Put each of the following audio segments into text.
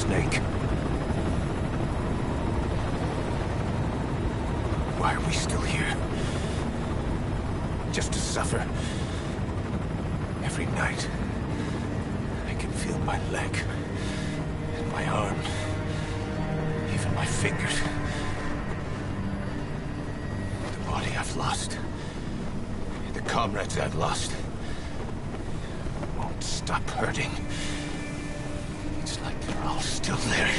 snake. Why are we still here? Just to suffer? Every night, I can feel my leg, and my arm, even my fingers. The body I've lost, the comrades I've lost, won't stop hurting. It's like they're all still there.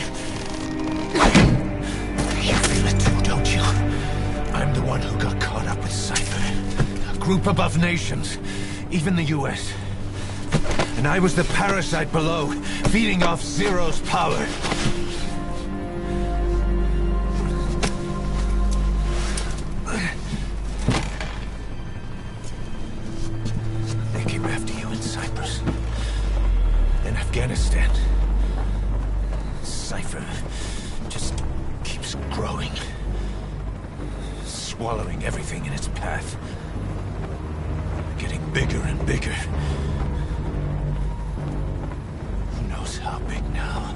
You feel it too, don't you? I'm the one who got caught up with Cypher. A group above nations, even the US. And I was the parasite below, feeding off Zero's power. They came after you in Cyprus. In Afghanistan. Cypher just keeps growing. Swallowing everything in its path. Getting bigger and bigger. Who knows how big now?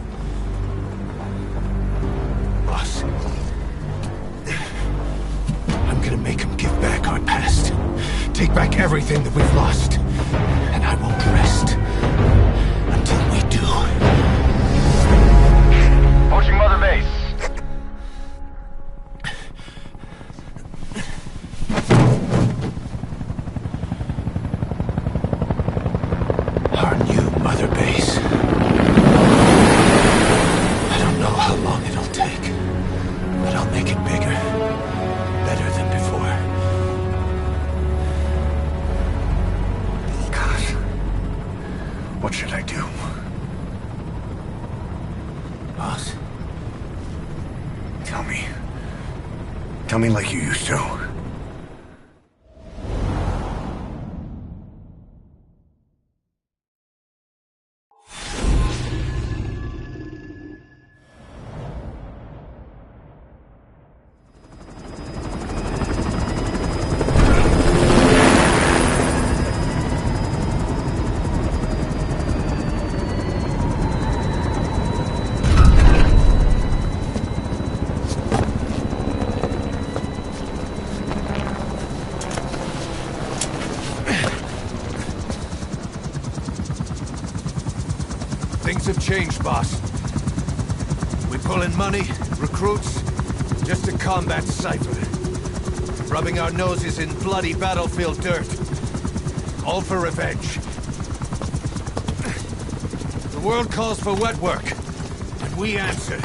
Boss. I'm gonna make him give back our past. Take back everything that we've lost. And I won't rest until we do. Approaching Mother Base. Our new Mother Base. I don't know how long it'll take, but I'll make it bigger. Better than before. God. What should I do? Boss? Tell me. Tell me like you used to. Things have changed, boss. We pull in money, recruits, just to combat Cypher. Rubbing our noses in bloody battlefield dirt. All for revenge. The world calls for wet work, and we answer.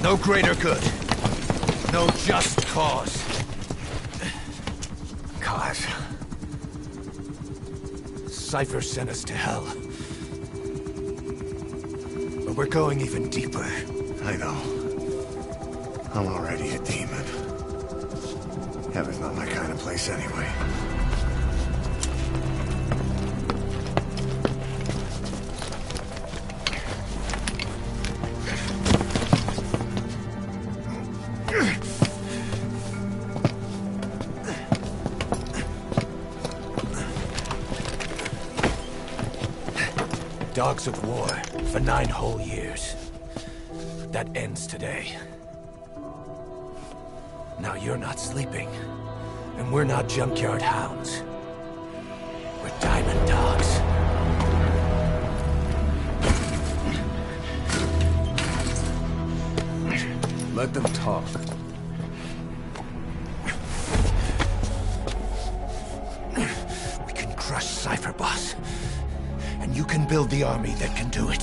No greater good. No just cause. Cause? Cypher sent us to hell. But we're going even deeper. I know. I'm already a demon. Heaven's not my kind of place anyway. Dogs of war for 9 whole years. That ends today. Now you're not sleeping, and we're not junkyard hounds. We're diamond dogs. Let them talk. We can crush Cypher, boss. And you can build the army that can do it.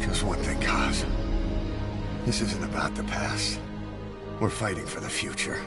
Just one thing, Kaz. This isn't about the past. We're fighting for the future.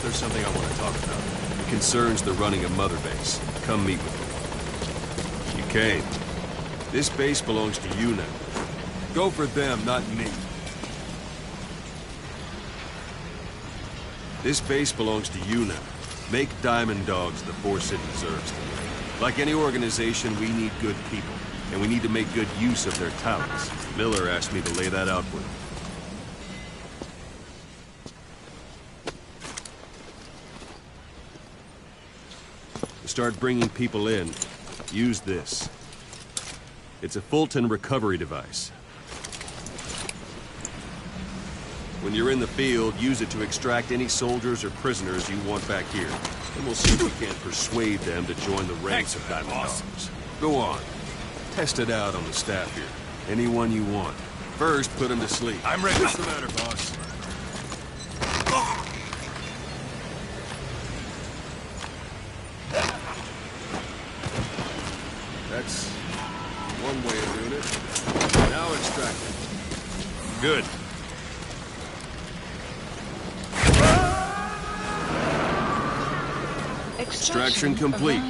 There's something I want to talk about. concerns the running of Mother Base, come meet with me. You came. This base belongs to you now. Go for them, not me. This base belongs to you now. Make Diamond Dogs the force it deserves to be. Like any organization, we need good people, and we need to make good use of their talents. Miller asked me to lay that out with him. To start bringing people in, use this. It's a Fulton recovery device. When you're in the field, use it to extract any soldiers or prisoners you want back here. And we'll see if we can't persuade them to join the ranks of Diamond Dogs. Go on. Test it out on the staff here. Anyone you want. First, put them to sleep. I'm ready. What's the matter, boss? That's one way of doing it. Now extract it. Good. Extraction complete.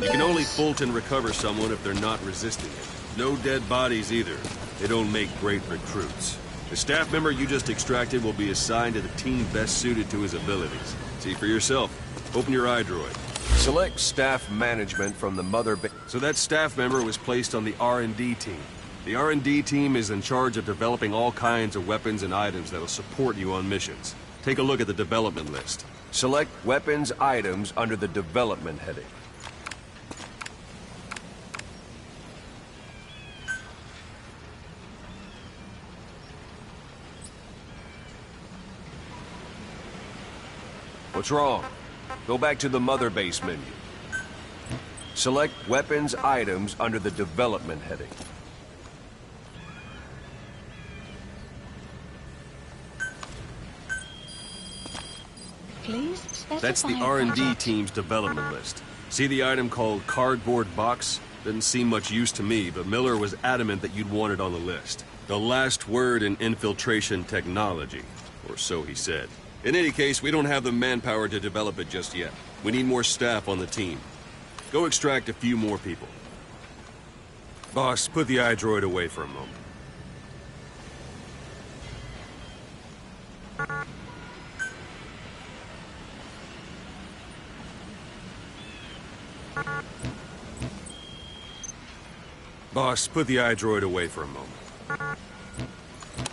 You can only Fulton recover someone if they're not resisting it. No dead bodies either. They don't make great recruits. The staff member you just extracted will be assigned to the team best suited to his abilities. See for yourself. Open your iDroid. Select staff management from the Mother Base. So that staff member was placed on the R&D team. The R&D team is in charge of developing all kinds of weapons and items that will support you on missions. Take a look at the development list. Select weapons items under the development heading. What's wrong? Go back to the Mother Base menu. Select weapons items under the development heading. That's the R&D team's development list. See the item called cardboard box? Didn't seem much use to me, but Miller was adamant that you'd want it on the list. The last word in infiltration technology, or so he said. In any case, we don't have the manpower to develop it just yet. We need more staff on the team. Go extract a few more people. Boss, put the iDroid away for a moment. Boss, put the iDroid away for a moment.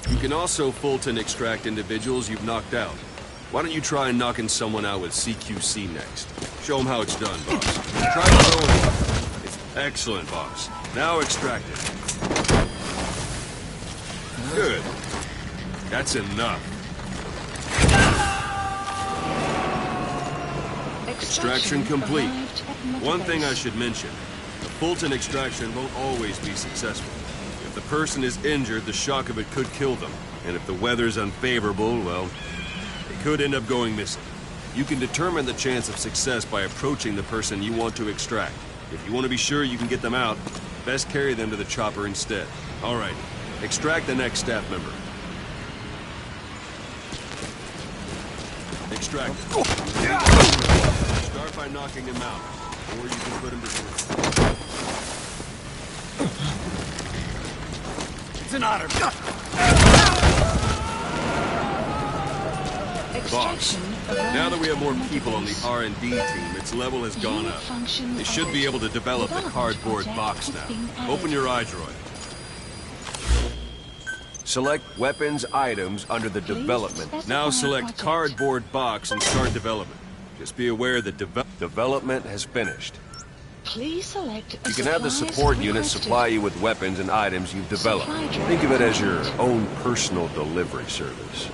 You can also Fulton extract individuals you've knocked out. Why don't you try knocking someone out with CQC next? Show them how it's done, boss. Try throwing. It's excellent, boss. Now extract it. Good. That's enough. Extraction complete. One thing I should mention. The Fulton extraction won't always be successful. If the person is injured, the shock of it could kill them. And if the weather's unfavorable, well, they could end up going missing. You can determine the chance of success by approaching the person you want to extract. If you want to be sure you can get them out, best carry them to the chopper instead. All right, extract the next staff member. Extract it. Start by knocking him out, or you can put him to sleep. It's an honor. Boss, now that we have more people on the R&D team, its level has gone up. They should be able to develop the cardboard box now. Open your iDroid. Select weapons items under the development. Now select cardboard box and start development. Just be aware that development has finished. Please select. You can have the support unit supply you with weapons and items you've developed. Think of it as your own personal delivery service.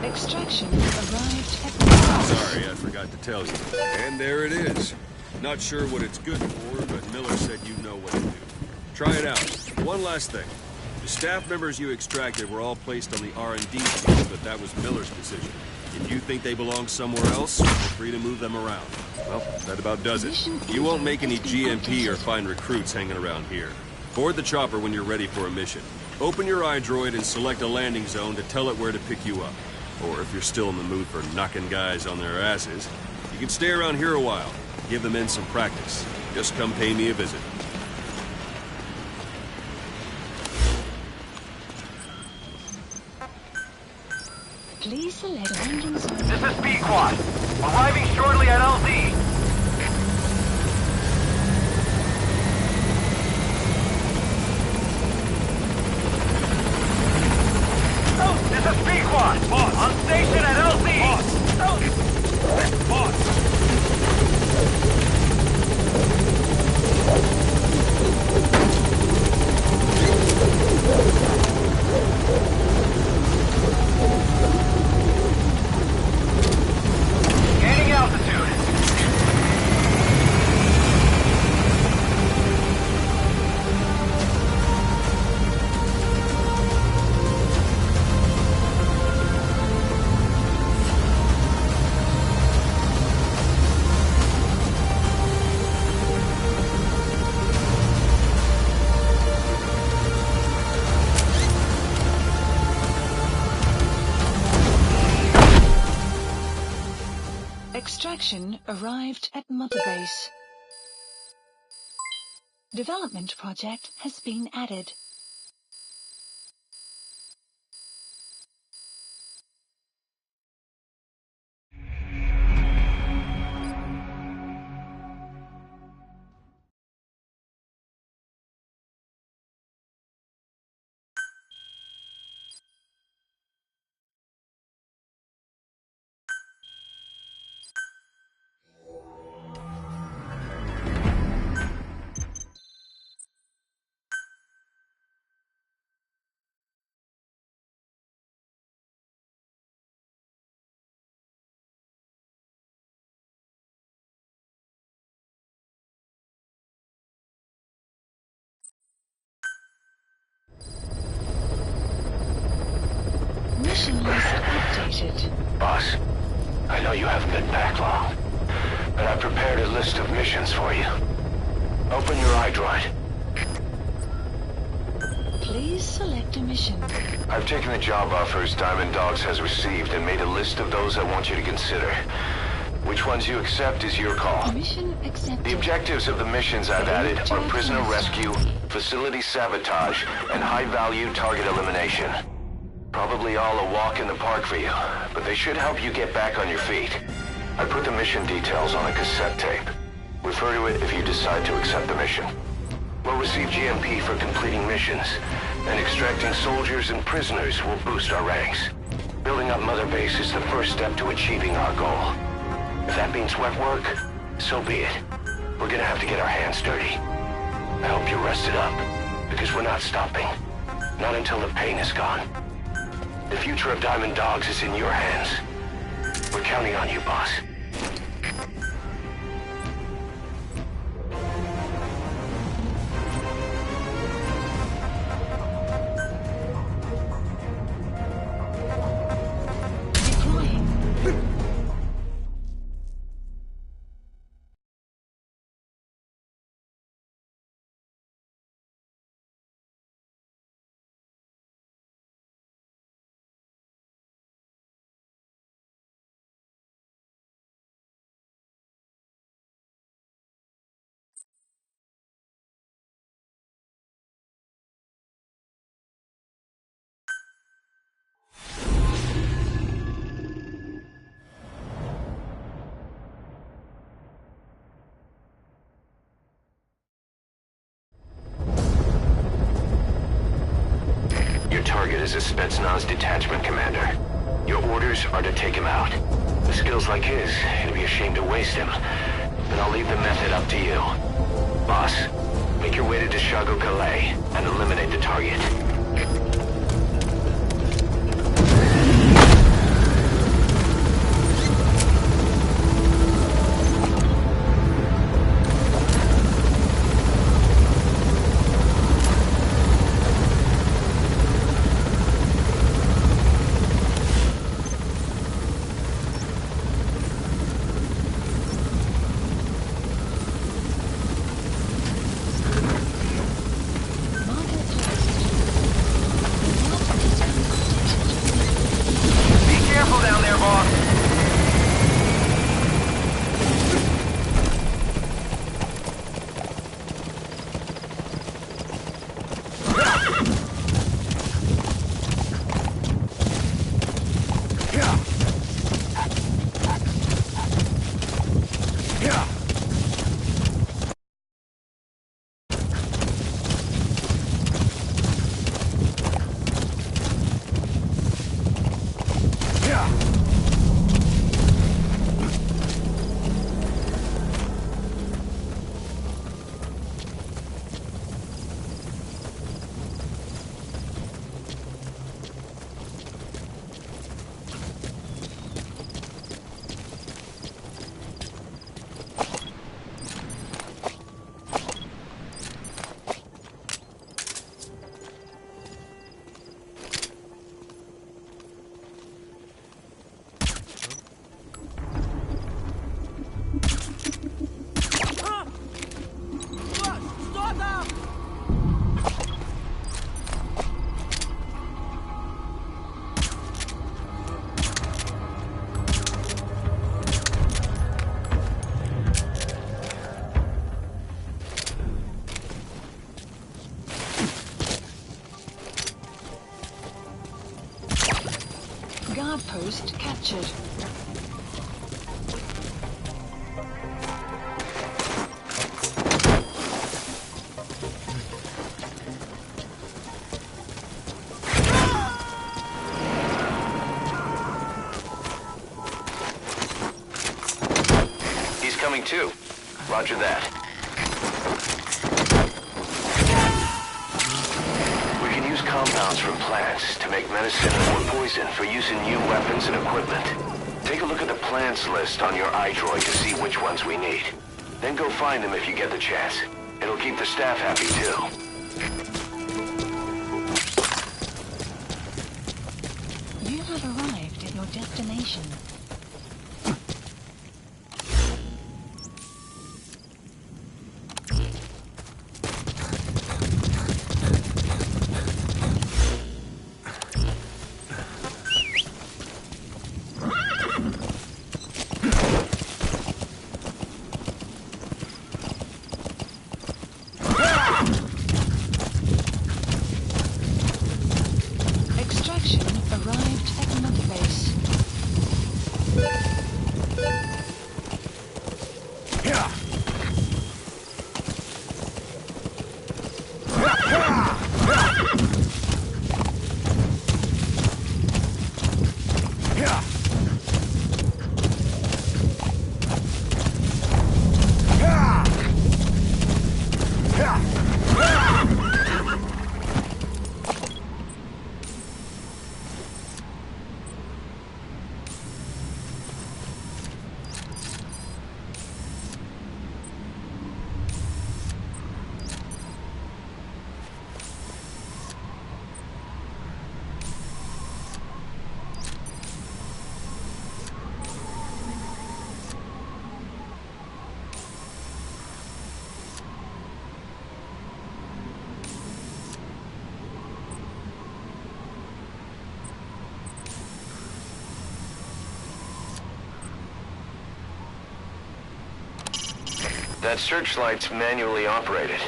Extraction arrived at the... Sorry, I forgot to tell you. And there it is. Not sure what it's good for, but Miller said you know what to do. Try it out. One last thing. The staff members you extracted were all placed on the R&D team, but that was Miller's decision. If you think they belong somewhere else, feel free to move them around. Well, that about does it. You won't make any GMP or find recruits hanging around here. Board the chopper when you're ready for a mission. Open your iDroid and select a landing zone to tell it where to pick you up. Or if you're still in the mood for knocking guys on their asses, you can stay around here a while. Give the men some practice. Just come pay me a visit. Please select landing zone. This is B-Quad. Arriving shortly at LZ. This is B-Quad. On station at LZ. Gaining altitude. Extraction arrived at Mother Base. Development project has been added. Mission list updated. Boss, I know you haven't been back long, but I prepared a list of missions for you. Open your iDroid. Please select a mission. I've taken the job offers Diamond Dogs has received and made a list of those I want you to consider. Which ones you accept is your call. Mission accepted. The objectives of the missions I've added are prisoner rescue, facility sabotage, and high-value target elimination. Probably all a walk in the park for you, but they should help you get back on your feet. I put the mission details on a cassette tape. Refer to it if you decide to accept the mission. We'll receive GMP for completing missions, and extracting soldiers and prisoners will boost our ranks. Building up Mother Base is the first step to achieving our goal. If that means wet work, so be it. We're gonna have to get our hands dirty. I hope you're rested up, because we're not stopping. Not until the pain is gone. The future of Diamond Dogs is in your hands. We're counting on you, boss. Target is a Spetsnaz detachment commander. Your orders are to take him out. With skills like his, it'd be a shame to waste him. But I'll leave the method up to you. Boss, make your way to Deshago Calais and eliminate the target. Guard post captured. He's coming too. Roger that. We can use compounds from plants to make medicine or poison for use in new weapons and equipment. Take a look at the plants list on your iDroid to see which ones we need. Then go find them if you get the chance. It'll keep the staff happy too. You have arrived at your destination. Extraction arrived at another base. That searchlight's manually operated.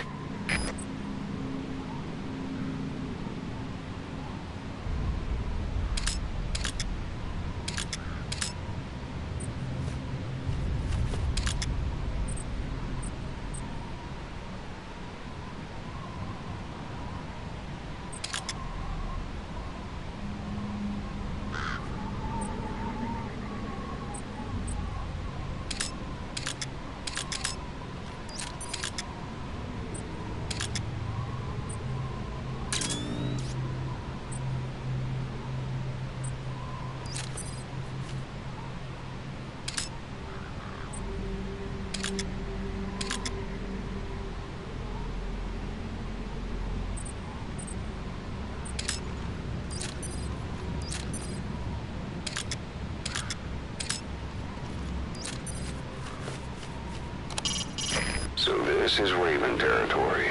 So this is Raven territory.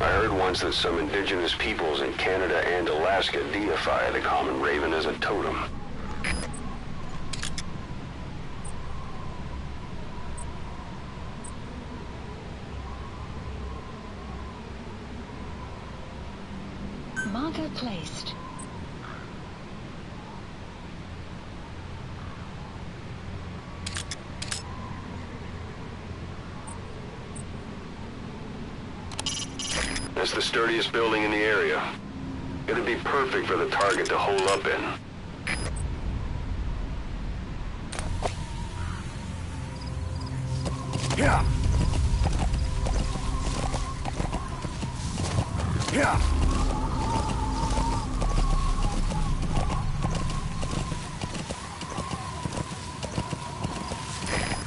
I heard once that some indigenous peoples in Canada and Alaska deify the common raven as a totem. Marker placed. That's the sturdiest building in the area. It'd be perfect for the target to hole up in. Yeah. Yeah.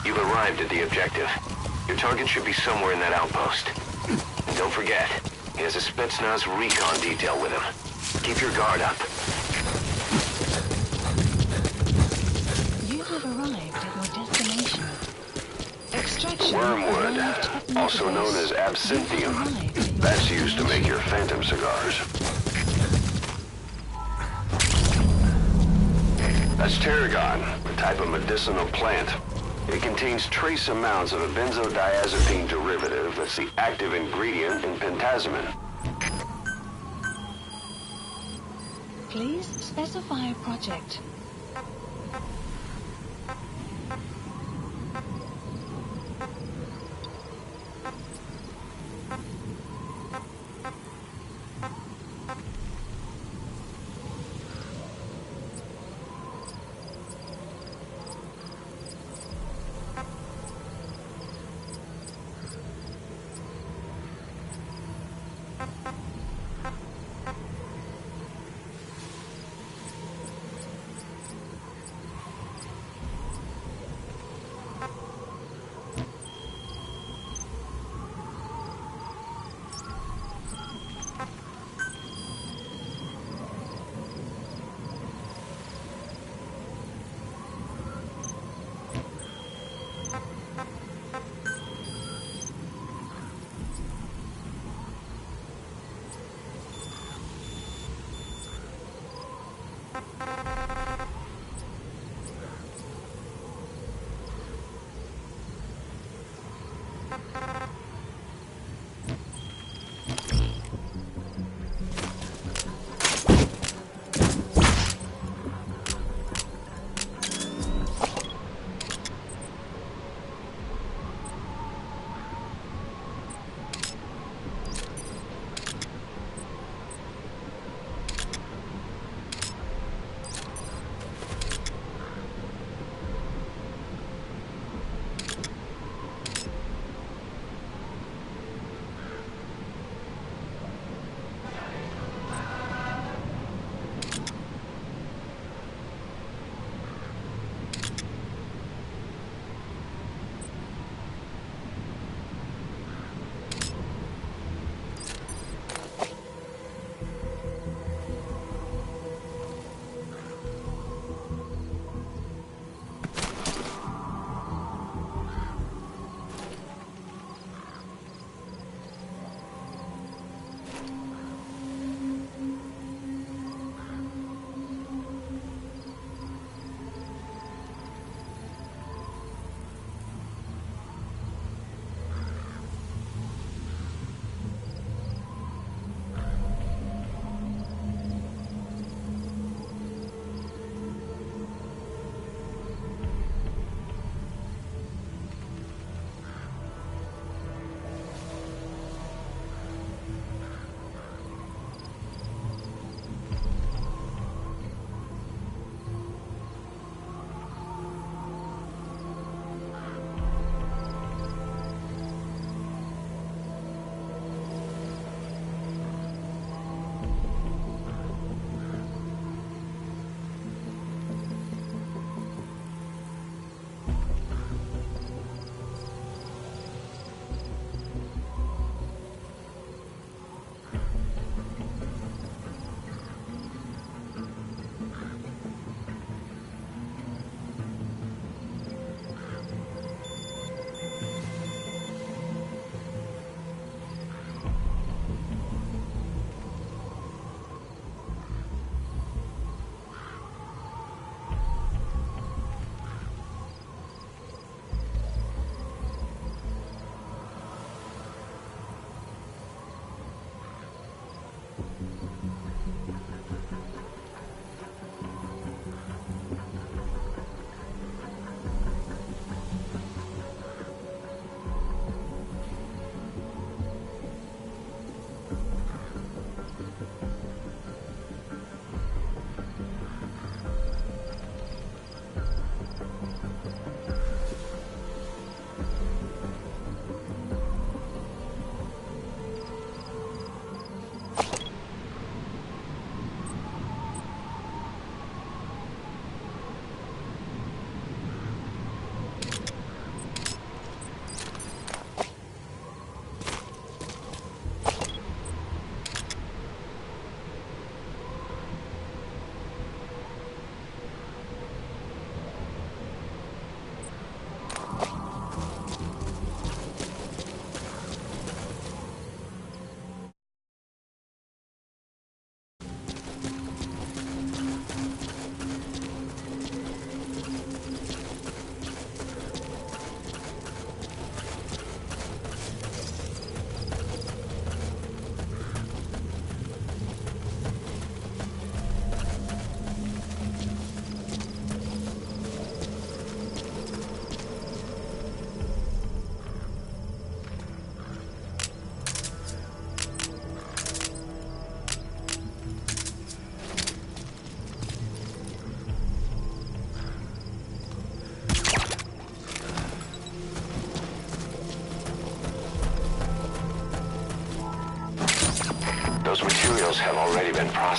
You've arrived at the objective. Your target should be somewhere in that outpost. And don't forget, he has a Spetsnaz recon detail with him. Keep your guard up. You have arrived at your destination. Extraction Wormwood, arrived at another also known base. as absinthium. You have arrived at your That's used to make destination. your phantom cigars. That's tarragon, a type of medicinal plant. It contains trace amounts of a benzodiazepine derivative that's the active ingredient in pentazimine. Please specify project.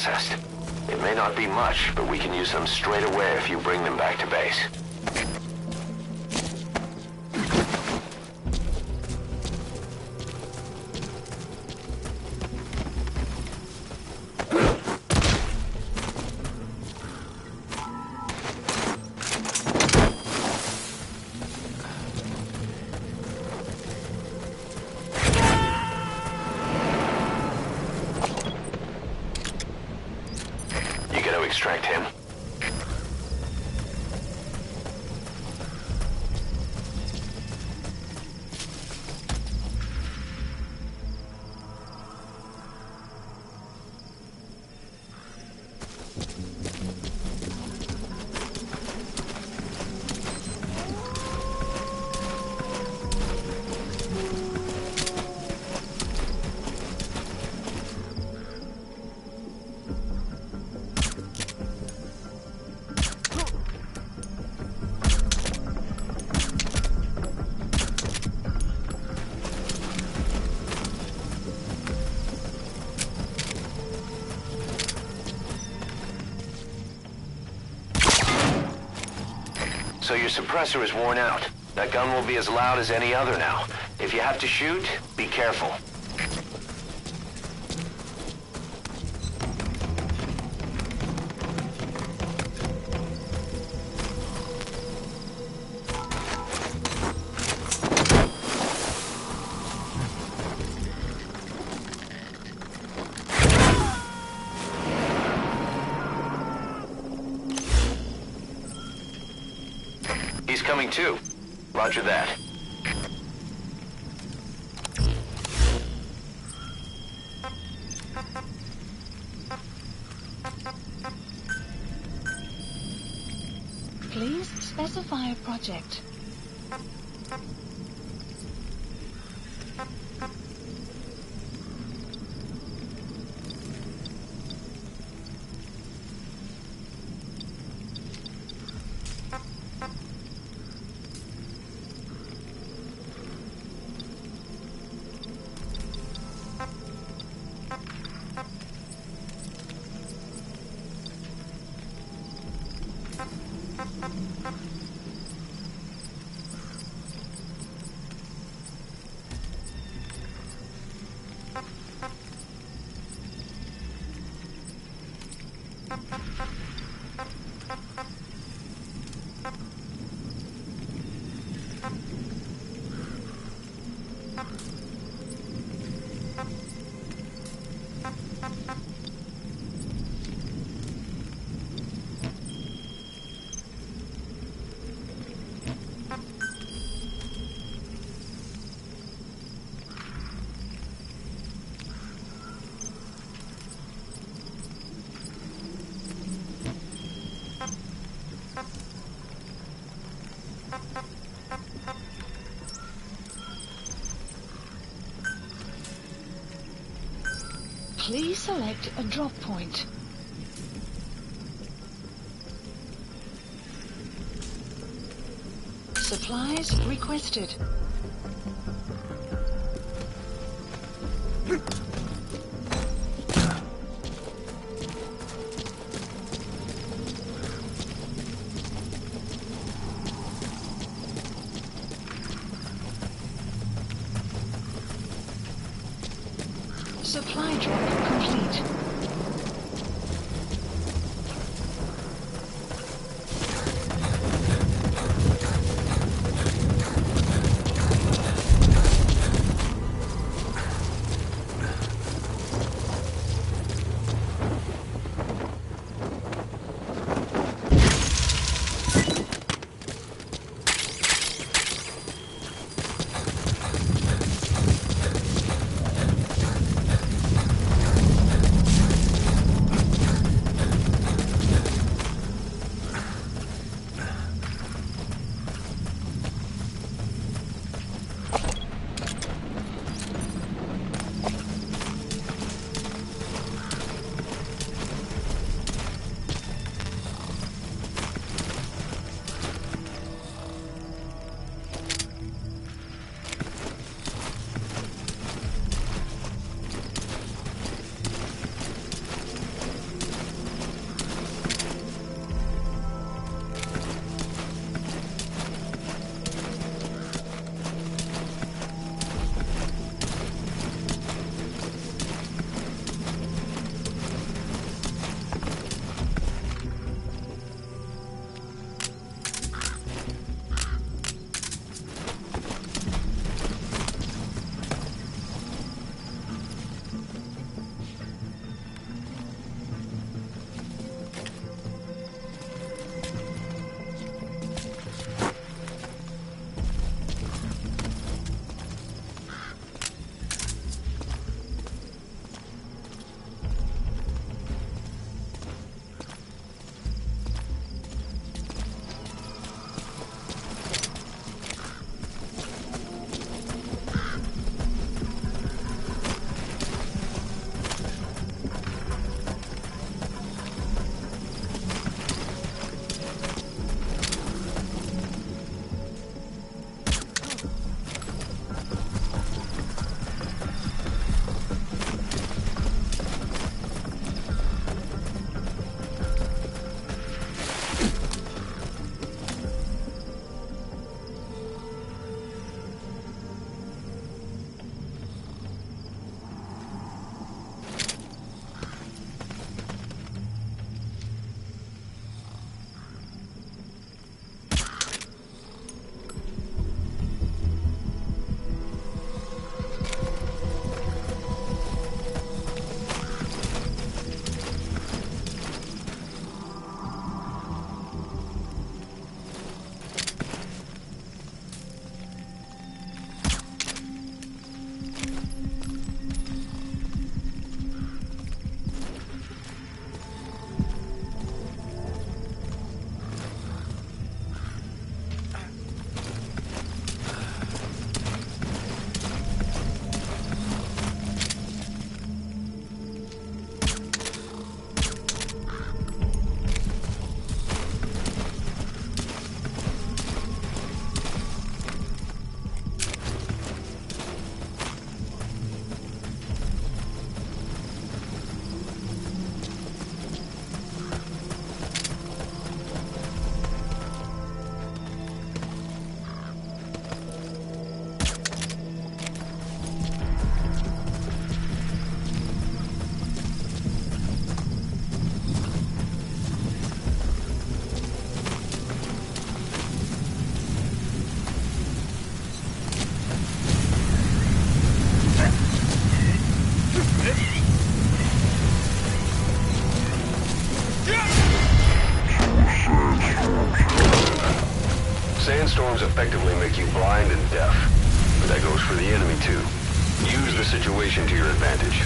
processed. It may not be much, but we can use them straight away if you bring them back to base. Extract him. So your suppressor is worn out. That gun will be as loud as any other now. If you have to shoot, be careful. He's coming too. Roger that. Please specify a project. Please select a drop point. Supplies requested. Supply drop complete. storms effectively make you blind and deaf. But that goes for the enemy too. Use the situation to your advantage.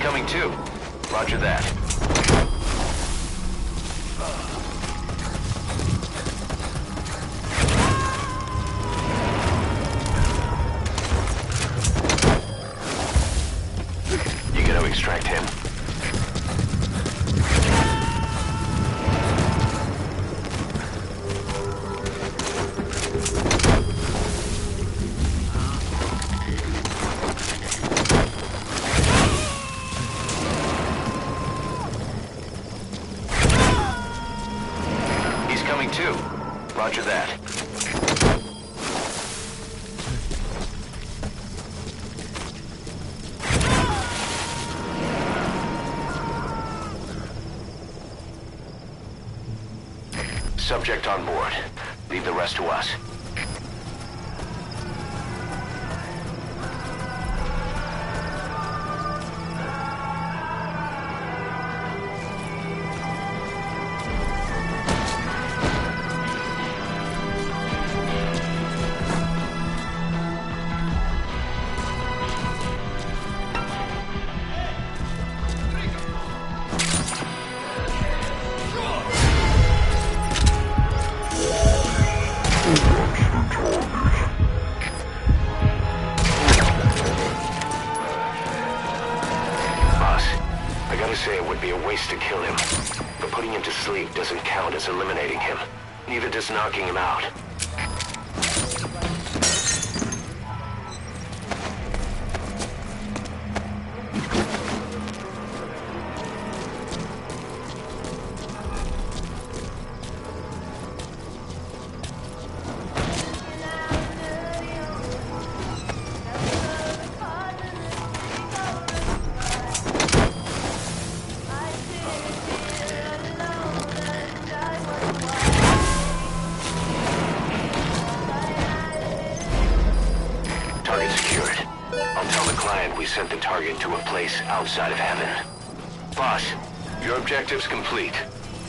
Coming too. Roger that. You gonna extract him? Coming too. Roger that. Subject on board. Leave the rest to us. Say it would be a waste to kill him, but putting him to sleep doesn't count as eliminating him. Neither does knocking him out. Target secured. I'll tell the client we sent the target to a place outside of heaven. Boss, your objective's complete.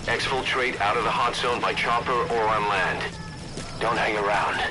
Exfiltrate out of the hot zone by chopper or on land. Don't hang around.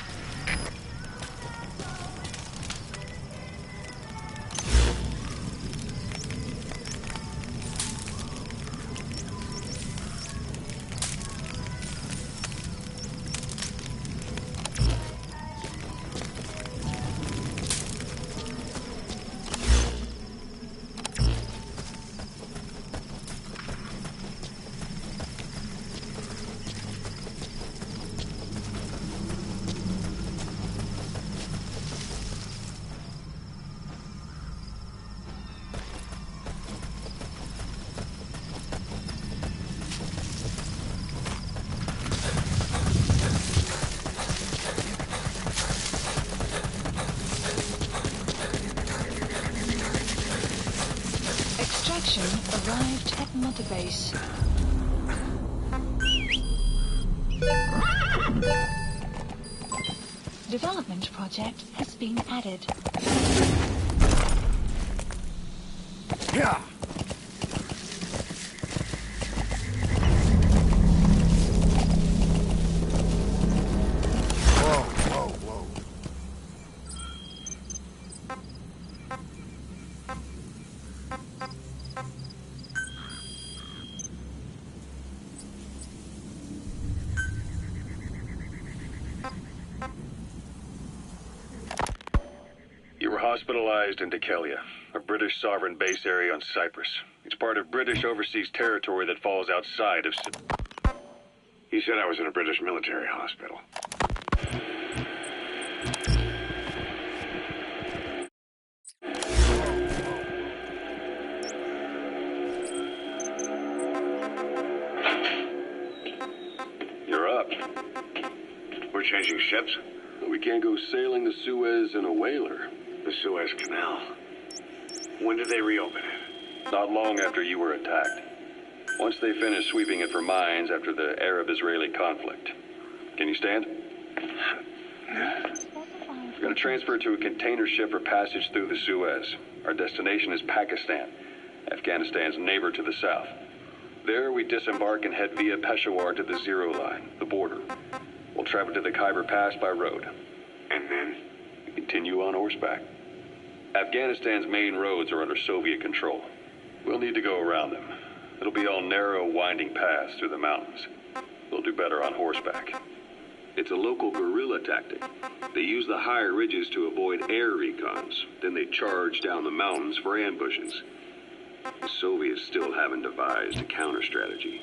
Extraction arrived at Mother Base. Development project has been added. Yeah. Whoa. You were hospitalized in Dekelia, a British sovereign base area on Cyprus. It's part of British overseas territory that falls outside of... He said I was in a British military hospital. You're up. We're changing ships? We can't go sailing the Suez in a whaler. The Suez Canal. When did they reopen it? Not long after you were attacked. Once they finished sweeping it for mines after the Arab-Israeli conflict. Can you stand? We're going to transfer to a container ship for passage through the Suez. Our destination is Pakistan, Afghanistan's neighbor to the south. There we disembark and head via Peshawar to the Zero Line, the border. We'll travel to the Khyber Pass by road. And then? We continue on horseback. Afghanistan's main roads are under Soviet control. We'll need to go around them. It'll be all narrow, winding paths through the mountains. We'll do better on horseback. It's a local guerrilla tactic. They use the higher ridges to avoid air recons. Then they charge down the mountains for ambushes. The Soviets still haven't devised a counter strategy.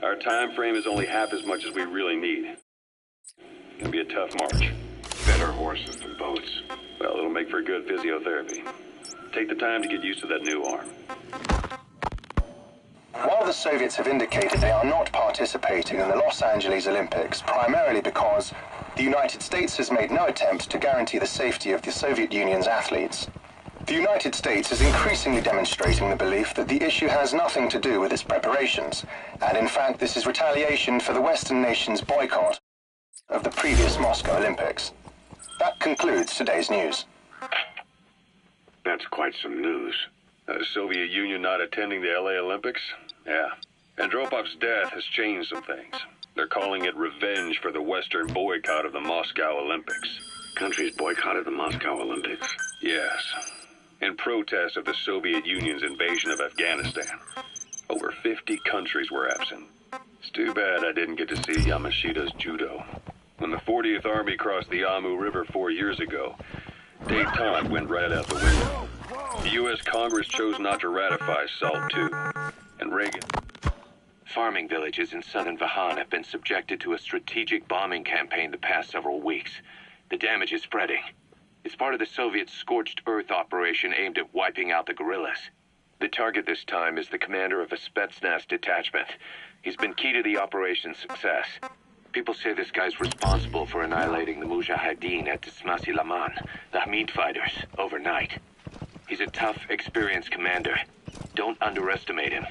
Our time frame is only half as much as we really need. It's gonna be a tough march. Better horses than boats. Well, it'll make for good physiotherapy. Take the time to get used to that new arm. While the Soviets have indicated they are not participating in the Los Angeles Olympics, primarily because the United States has made no attempt to guarantee the safety of the Soviet Union's athletes, the United States is increasingly demonstrating the belief that the issue has nothing to do with its preparations, and in fact this is retaliation for the Western nations' boycott of the previous Moscow Olympics. That concludes today's news. That's quite some news. The Soviet Union not attending the LA Olympics? Yeah. Andropov's death has changed some things. They're calling it revenge for the Western boycott of the Moscow Olympics. Countries boycotted the Moscow Olympics? Yes. In protest of the Soviet Union's invasion of Afghanistan. Over 50 countries were absent. It's too bad I didn't get to see Yamashita's judo. When the 40th Army crossed the Amu River 4 years ago, détente went right out the window. The U.S. Congress chose not to ratify SALT II, and Reagan. Farming villages in southern Vahan have been subjected to a strategic bombing campaign the past several weeks. The damage is spreading. It's part of the Soviet scorched earth operation aimed at wiping out the guerrillas. The target this time is the commander of a Spetsnaz detachment. He's been key to the operation's success. People say this guy's responsible for annihilating the Mujahideen at Tismasi Laman, the Hamid fighters, overnight. He's a tough, experienced commander. Don't underestimate him.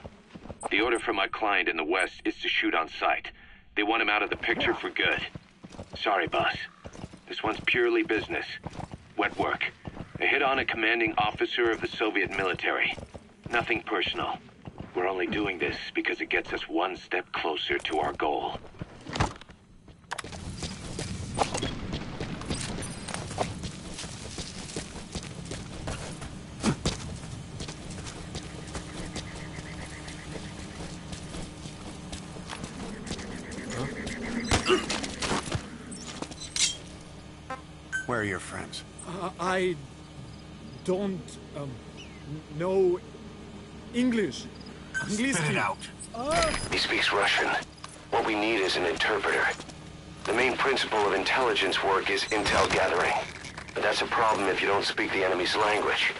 The order from my client in the West is to shoot on sight. They want him out of the picture for good. Sorry, boss. This one's purely business. Wet work. A hit on a commanding officer of the Soviet military. Nothing personal. We're only doing this because it gets us one step closer to our goal. Where are your friends? I don't know English. Spit it out. He speaks Russian. What we need is an interpreter. The main principle of intelligence work is intel gathering. But that's a problem if you don't speak the enemy's language.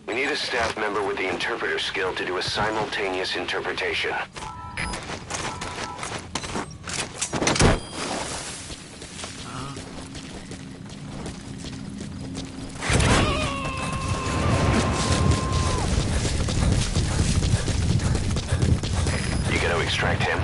We need a staff member with the interpreter skill to do a simultaneous interpretation. extract him.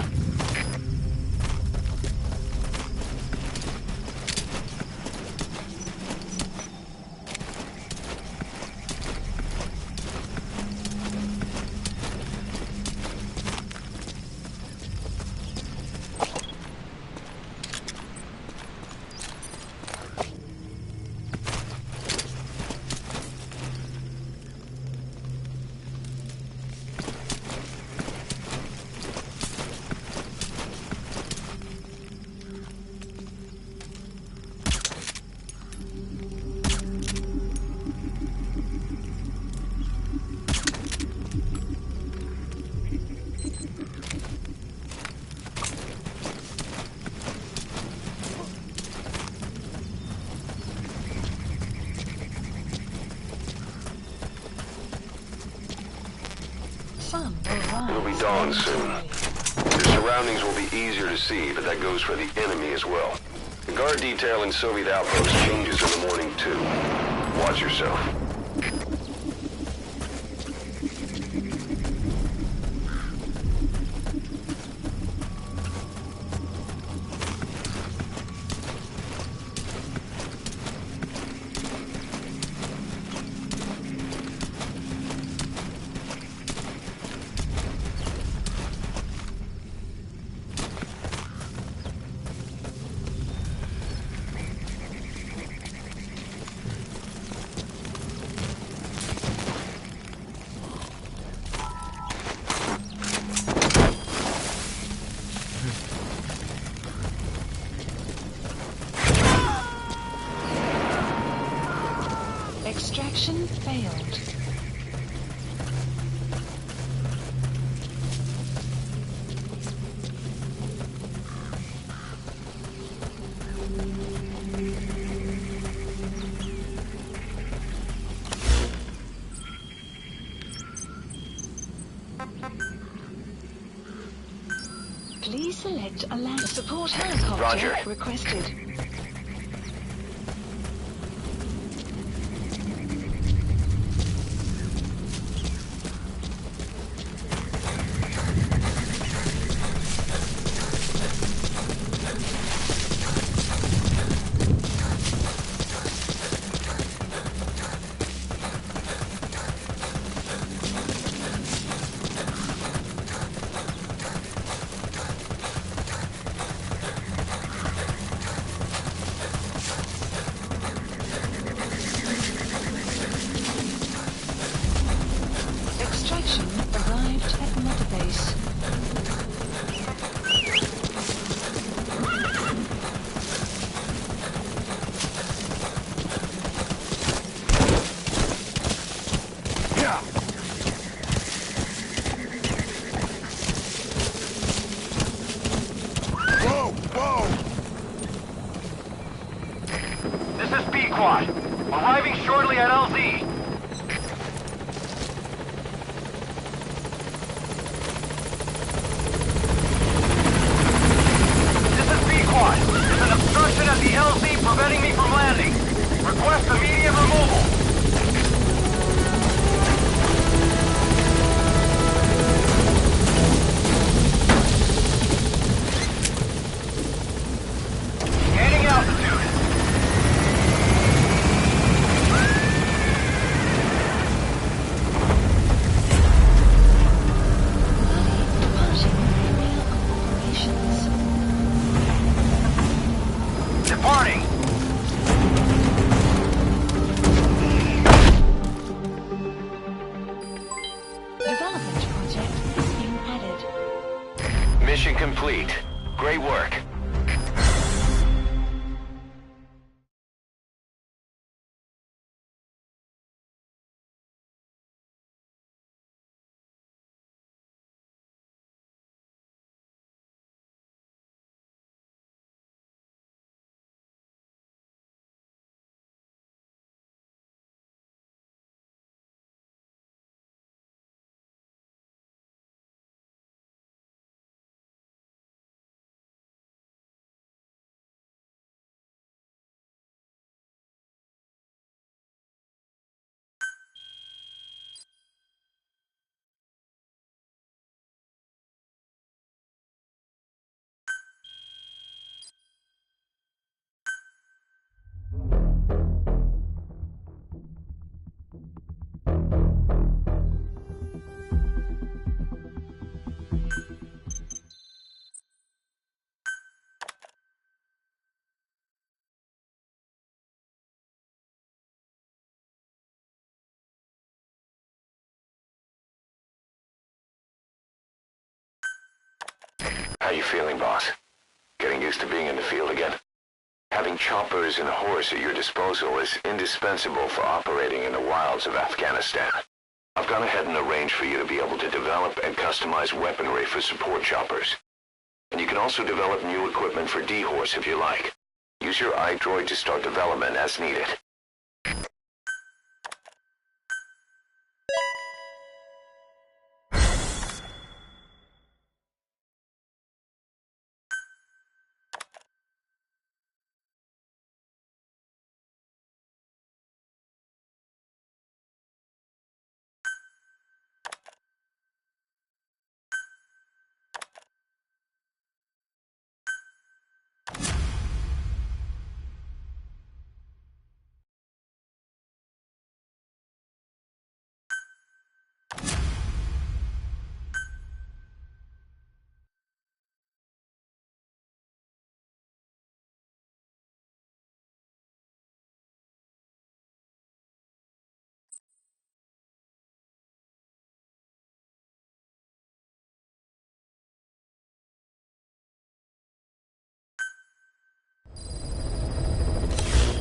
It'll be dawn soon. Your surroundings will be easier to see, but that goes for the enemy as well. The guard detail in Soviet outposts changes in the morning too. Watch yourself. Extraction failed. Please select a land support helicopter Roger. requested. Extraction arrived at Mother Base. Whoa! Whoa! This is B-Quad. Arriving shortly at LZ. This is B-Quad. There's an obstruction at the LZ preventing me from landing. Request immediate removal. Gaining altitude. Departing area of operations. Departing. Development project has been added. Mission complete. Great work. How you feeling, boss? Getting used to being in the field again? Having choppers and horse at your disposal is indispensable for operating in the wilds of Afghanistan. I've gone ahead and arranged for you to be able to develop and customize weaponry for support choppers. And you can also develop new equipment for D-Horse if you like. Use your iDroid to start development as needed.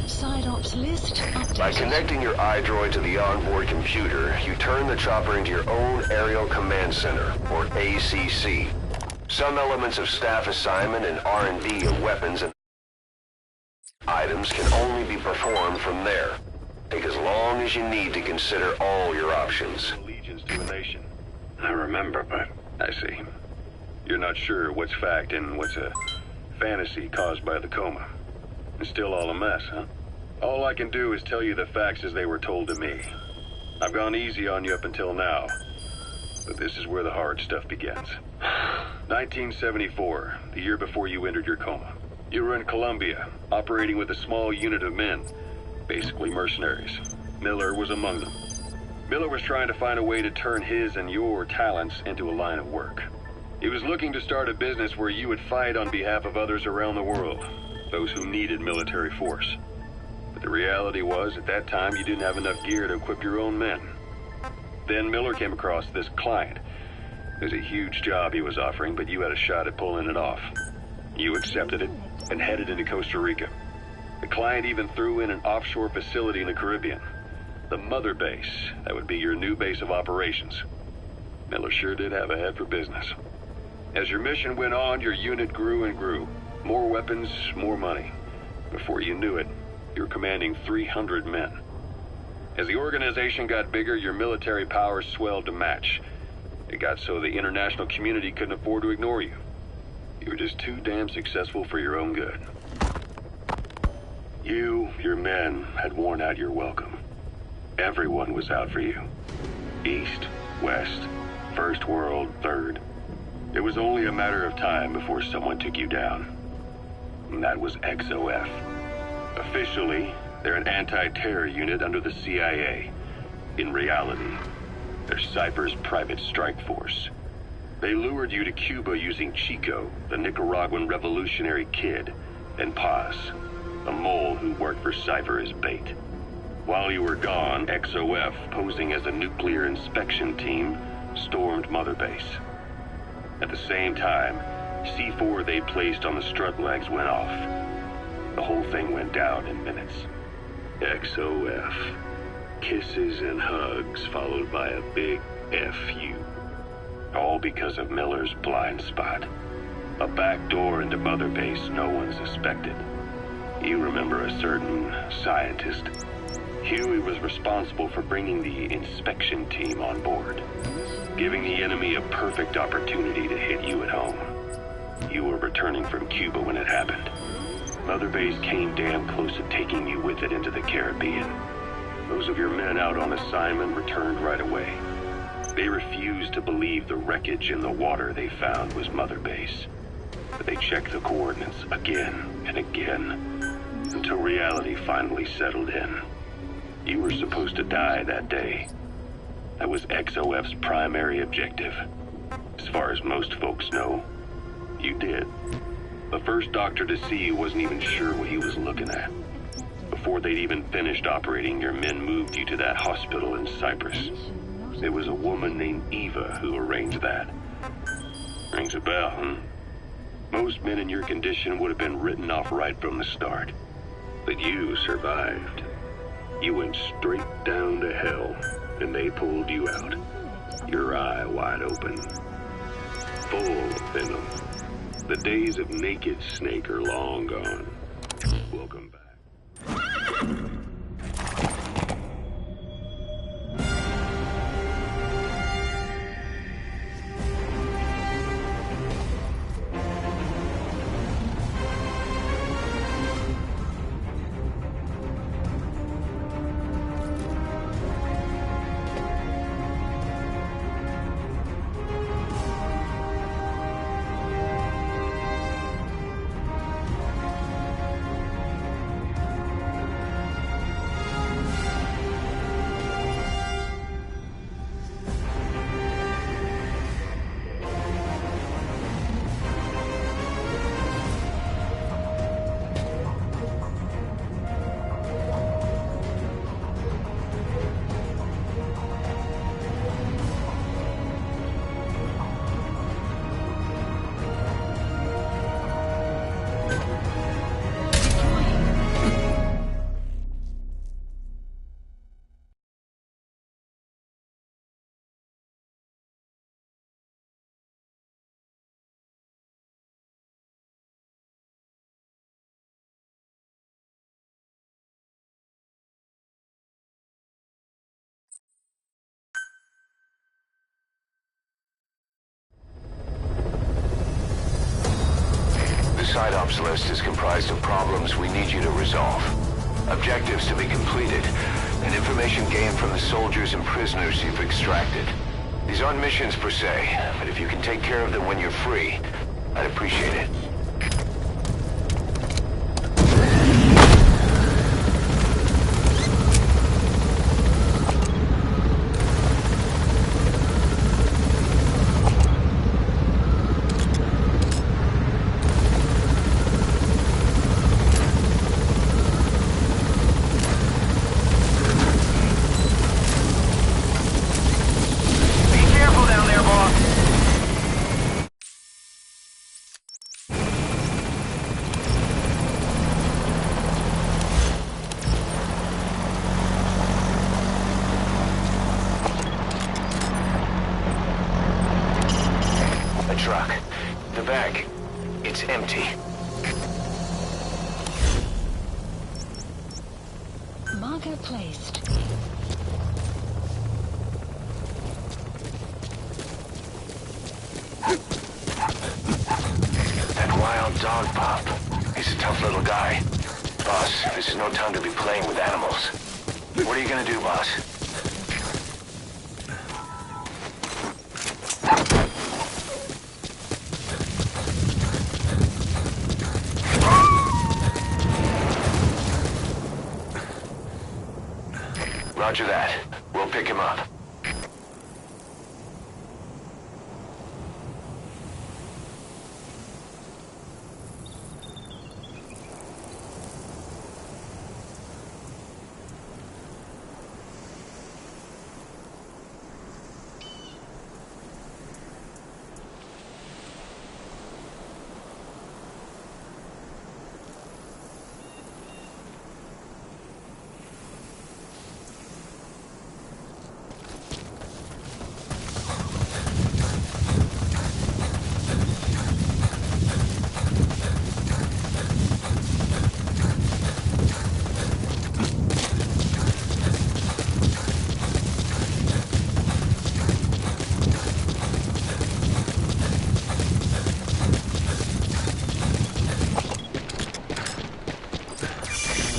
Side ops list updated. By connecting your iDroid to the onboard computer, you turn the chopper into your own Aerial Command Center, or ACC. Some elements of staff assignment and R&D of weapons and items can only be performed from there. Take as long as you need to consider all your options. Allegiance to a nation. I remember, but I see. You're not sure what's fact and what's a fantasy caused by the coma. It's still all a mess, huh? All I can do is tell you the facts as they were told to me. I've gone easy on you up until now, but this is where the hard stuff begins. 1974, the year before you entered your coma. You were in Colombia, operating with a small unit of men, basically mercenaries. Miller was among them. Miller was trying to find a way to turn his and your talents into a line of work. He was looking to start a business where you would fight on behalf of others around the world, those who needed military force. But the reality was, at that time, you didn't have enough gear to equip your own men. Then Miller came across this client. It was a huge job he was offering, but you had a shot at pulling it off. You accepted it and headed into Costa Rica. The client even threw in an offshore facility in the Caribbean. The mother base, that would be your new base of operations. Miller sure did have a head for business. As your mission went on, your unit grew and grew. More weapons, more money. Before you knew it, you were commanding 300 men. As the organization got bigger, your military powers swelled to match. It got so the international community couldn't afford to ignore you. You were just too damn successful for your own good. You, your men, had worn out your welcome. Everyone was out for you. East, West, First World, Third. It was only a matter of time before someone took you down. And that was XOF. Officially, they're an anti-terror unit under the CIA. In reality, they're Cypher's private strike force. They lured you to Cuba using Chico, the Nicaraguan revolutionary kid, and Paz, a mole who worked for Cypher as bait. While you were gone, XOF, posing as a nuclear inspection team, stormed Mother Base. At the same time, C4 they placed on the strut legs went off. The whole thing went down in minutes. XOF. Kisses and hugs followed by a big FU. All because of Miller's blind spot. A back door into Mother Base no one suspected. You remember a certain scientist. Huey was responsible for bringing the inspection team on board, giving the enemy a perfect opportunity to hit you at home. You were returning from Cuba when it happened. Mother Base came damn close to taking you with it into the Caribbean. Those of your men out on assignment returned right away. They refused to believe the wreckage in the water they found was Mother Base. But they checked the coordinates again and again, until reality finally settled in. You were supposed to die that day. That was XOF's primary objective. As far as most folks know, you did. The first doctor to see you wasn't even sure what he was looking at. Before they'd even finished operating, your men moved you to that hospital in Cyprus. It was a woman named Eva who arranged that. Rings a bell, huh? Most men in your condition would have been written off right from the start. But you survived. You went straight down to hell, and they pulled you out. Your eye wide open. Full of venom. The days of naked Snake are long gone. Welcome back. Side ops list is comprised of problems we need you to resolve. Objectives to be completed, and information gained from the soldiers and prisoners you've extracted. These aren't missions per se, but if you can take care of them when you're free, I'd appreciate it. Truck. The bag. It's empty. Marker placed. That wild dog pup. He's a tough little guy. Boss, this is no time to be playing with animals. What are you gonna do, boss? Roger that. We'll pick him up.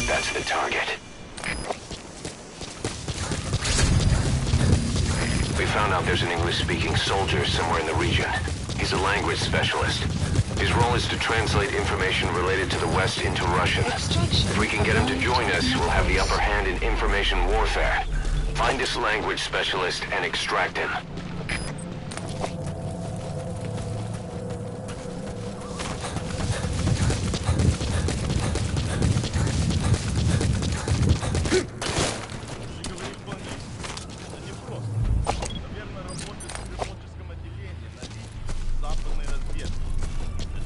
That's the target. We found out there's an English-speaking soldier somewhere in the region. He's a language specialist. His role is to translate information related to the West into Russian. If we can get him to join us, we'll have the upper hand in information warfare. Find this language specialist and extract him.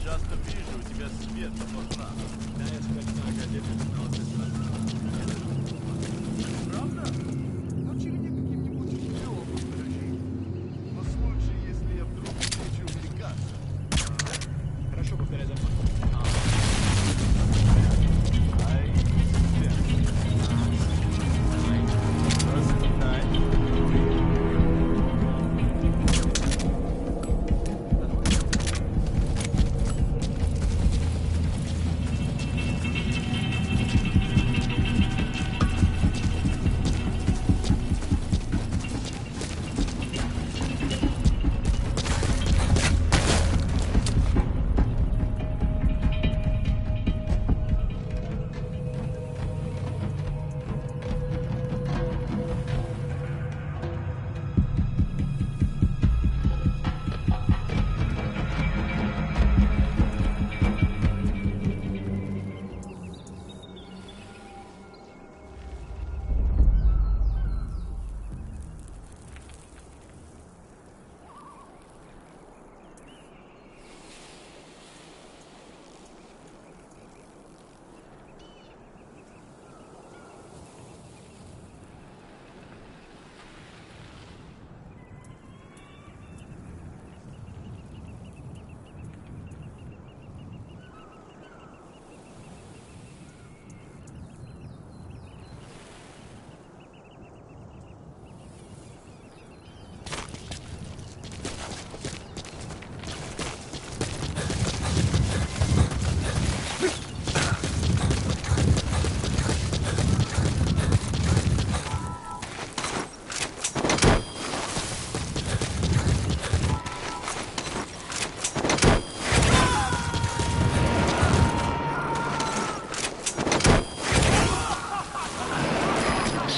Just Хорошо, повторяй за мной.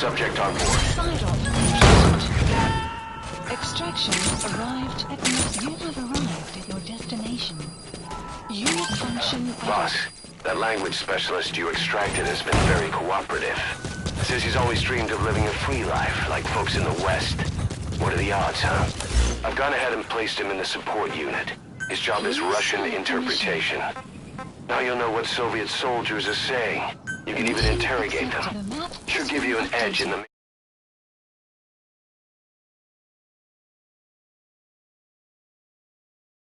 Subject on board. Side operations. Extraction arrived at... You have arrived at your destination. Unit function... Boss, that language specialist you extracted has been very cooperative. Says he's always dreamed of living a free life, like folks in the West. What are the odds, huh? I've gone ahead and placed him in the support unit. His job is Russian interpretation. Now you'll know what Soviet soldiers are saying. You can even interrogate them. Should give you an edge in the...